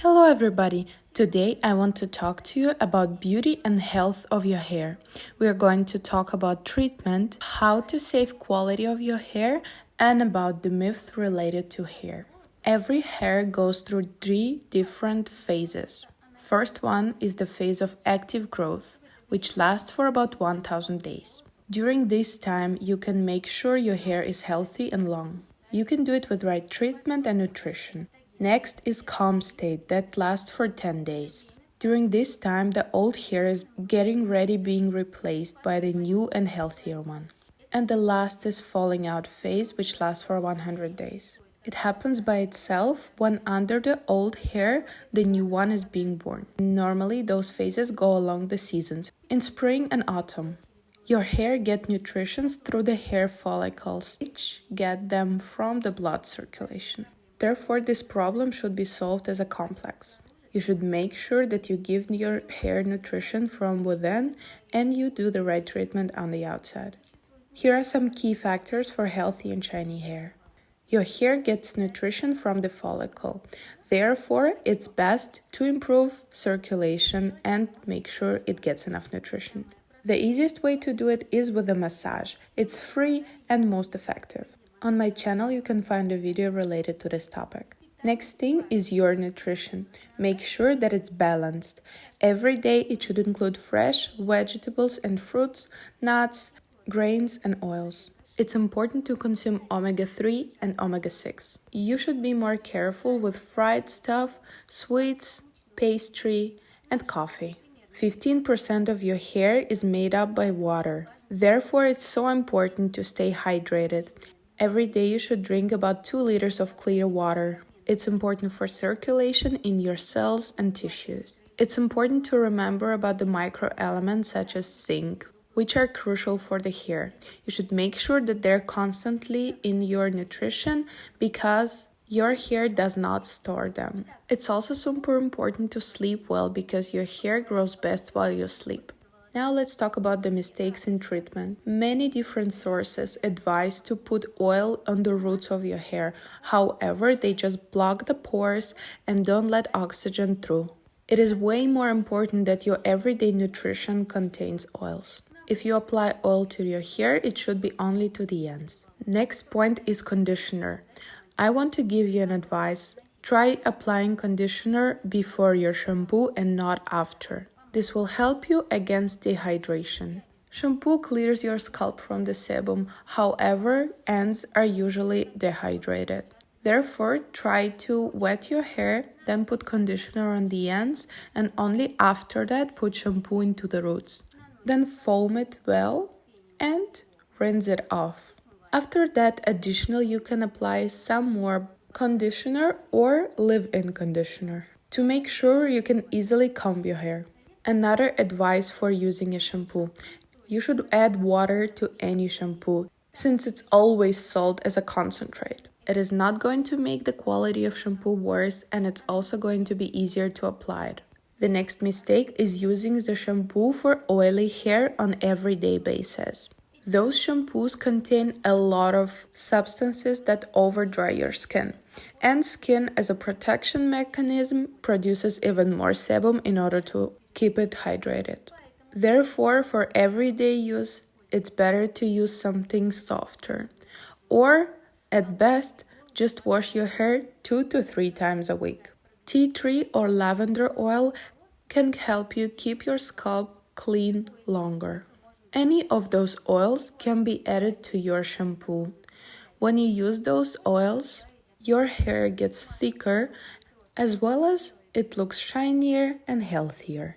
Hello everybody! Today I want to talk to you about beauty and health of your hair. We are going to talk about treatment, how to save quality of your hair, and about the myth related to hair. Every hair goes through 3 different phases. First one is the phase of active growth, which lasts for about 1000 days. During this time, you can make sure your hair is healthy and long. You can do it with right treatment and nutrition. Next is calm state that lasts for 10 days. During this time, the old hair is getting ready being replaced by the new and healthier one. And the last is falling out phase, which lasts for 100 days. It happens by itself when under the old hair, the new one is being born. Normally, those phases go along the seasons, in spring and autumn. Your hair gets nutrition through the hair follicles, which get them from the blood circulation. Therefore, this problem should be solved as a complex. You should make sure that you give your hair nutrition from within and you do the right treatment on the outside. Here are some key factors for healthy and shiny hair. Your hair gets nutrition from the follicle. Therefore, it's best to improve circulation and make sure it gets enough nutrition. The easiest way to do it is with a massage. It's free and most effective. On my channel, you can find a video related to this topic. Next thing is your nutrition. Make sure that it's balanced. Every day it should include fresh vegetables and fruits, nuts, grains and oils. It's important to consume omega-3 and omega-6. You should be more careful with fried stuff, sweets, pastry, and coffee. 15% of your hair is made up by water. Therefore, it's so important to stay hydrated. Every day you should drink about 2 liters of clear water. It's important for circulation in your cells and tissues. It's important to remember about the microelements such as zinc, which are crucial for the hair. You should make sure that they're constantly in your nutrition because your hair does not store them. It's also super important to sleep well because your hair grows best while you sleep. Now let's talk about the mistakes in treatment. Many different sources advise to put oil on the roots of your hair. However, they just block the pores and don't let oxygen through. It is way more important that your everyday nutrition contains oils. If you apply oil to your hair, it should be only to the ends. Next point is conditioner. I want to give you an advice. Try applying conditioner before your shampoo and not after. This will help you against dehydration. Shampoo clears your scalp from the sebum, however, ends are usually dehydrated. Therefore, try to wet your hair, then put conditioner on the ends, and only after that put shampoo into the roots. Then foam it well and rinse it off. After that, additionally, you can apply some more conditioner or leave-in conditioner to make sure you can easily comb your hair. Another advice for using a shampoo. You should add water to any shampoo since it's always sold as a concentrate. It is not going to make the quality of shampoo worse and it's also going to be easier to apply it. The next mistake is using the shampoo for oily hair on everyday basis. Those shampoos contain a lot of substances that overdry your skin. And skin, as a protection mechanism, produces even more sebum in order to keep it hydrated. Therefore, for everyday use, it's better to use something softer. Or, at best, just wash your hair 2 to 3 times a week. Tea tree or lavender oil can help you keep your scalp clean longer. Any of those oils can be added to your shampoo. When you use those oils, your hair gets thicker as well as it looks shinier and healthier.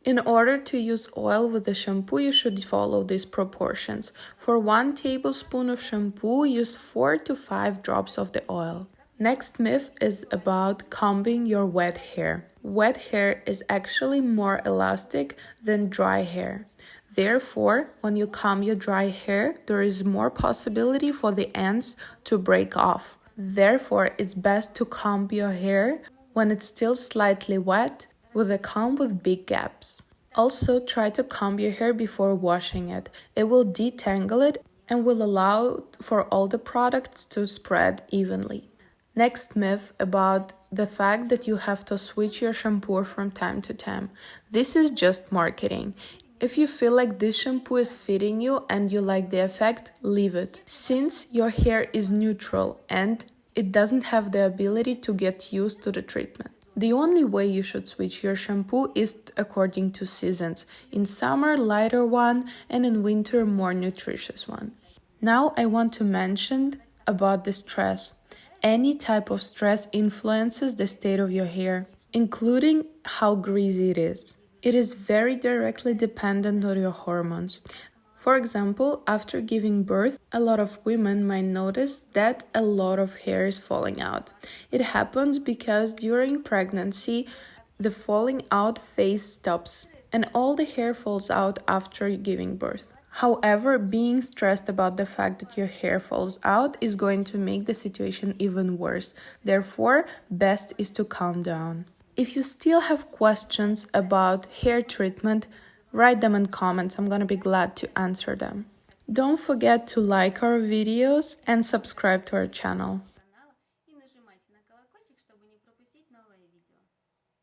In order to use oil with the shampoo, you should follow these proportions. For 1 tablespoon of shampoo, use 4 to 5 drops of the oil. Next myth is about combing your wet hair. Wet hair is actually more elastic than dry hair. Therefore, when you comb your dry hair, there is more possibility for the ends to break off. Therefore, it's best to comb your hair when it's still slightly wet with a comb with big gaps. Also, try to comb your hair before washing it. It will detangle it and will allow for all the products to spread evenly. Next myth about the fact that you have to switch your shampoo from time to time. This is just marketing. If you feel like this shampoo is fitting you and you like the effect, leave it. Since your hair is neutral and it doesn't have the ability to get used to the treatment. The only way you should switch your shampoo is according to seasons. In summer, lighter one, and in winter, more nutritious one. Now I want to mention about the stress. Any type of stress influences the state of your hair, including how greasy it is. It is very directly dependent on your hormones. For example, after giving birth, a lot of women might notice that a lot of hair is falling out. It happens because during pregnancy, the falling out phase stops and all the hair falls out after giving birth. However, being stressed about the fact that your hair falls out is going to make the situation even worse. Therefore, best is to calm down. If you still have questions about hair treatment, write them in comments. I'm gonna be glad to answer them. Don't forget to like our videos and subscribe to our channel.